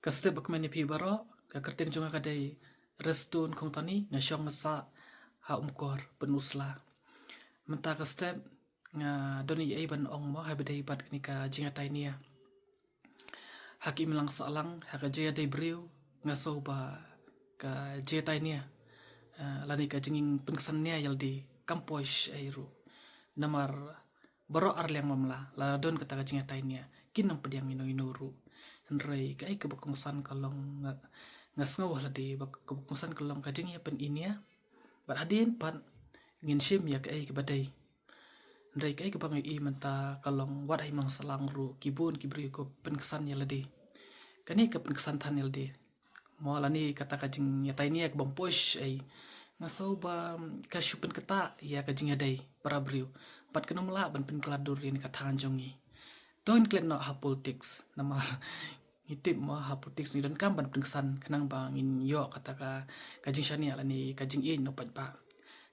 Kasih bakmeni pi baro ka kerting junga kadai restun kong tani ngasyong ngasa ha umkor penusla. Menta ka step nga doni ai ban ong mo ha bedai bat ni ka jinga tainia. Hakim lang salang ha ka jaya dai briu nga so ba ka jaya tainia. Lani ka jinging pengsannya yaldi kamposh airu. Namar baro arliang mamla la don kata ka jinga tainia kinang pediang inuru. Henry kai kebukungsan kalong ngasngawah ladi kebukungsan kalong kajing ya pen inia bat hadin pan ngin shim ya kai kebadai Henry kai kebangai i menta kalong wadai mang salang ru kibun kibri ko pen kesan ya ladi kani ke pen kesan tan ya ladi mo lani kata kajing ya tainia ke bomposh ai ngasau ba kasyupen keta ya kajing ya dai parabriu pat kenumla ban pen keladur ini kata anjongi Toin klen no ha politics nama ngitip mo ha politics ni dan kamban pengsan kenang bangin yo kata ka kajing shani ala ni kajing in no pat ba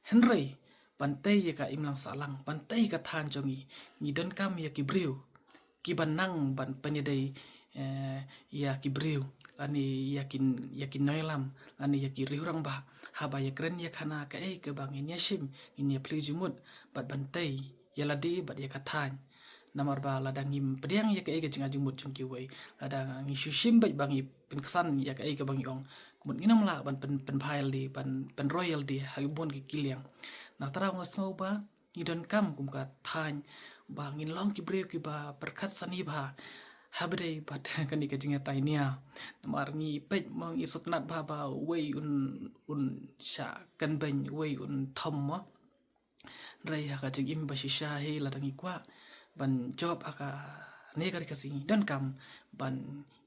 Henry pantai ya ka imlang salang pantai ka than jongi ni dan kam ya kibriu kibanang ban penyedai ya kibriu ani yakin noilam ani yaki riurang ba haba ya keren ya kana ka ke bangin ya shim in ya plijumut bat bantai ya ladi bat ya kathan namar ba ladang ngim pediang ya ka jinga jimut jungki wei ladang ngi shushim bai bangi penkesan ya ka bangi ong kumut nginam la ban pen pile di pen royal di habon ki kiliang na tara ngosngau ba ngidon kam kum ka than ba ngin long ki breu ki ba perkat sani ba habdei bat kani ka jinga tainia namar ngi pej mang isut nat ba ba wei un sha kan ben wei un thom ma rai ha ka jing im ba shisha he ladang i kwa ban job aka negar kasi dan kam ban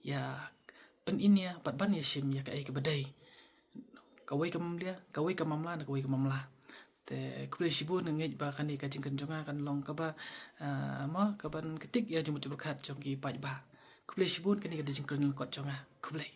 ya pen inia pat ban ya shim ya kai ke badai kawai kam dia kawai kam mamla na kawai kam mamla te kuble shibu ngej ba kan ka jingkan jonga kan long ka ba ma ka ban ketik ya jumut berkat jongki paj ba kuble shibu kan ka jingkan kot jonga kuble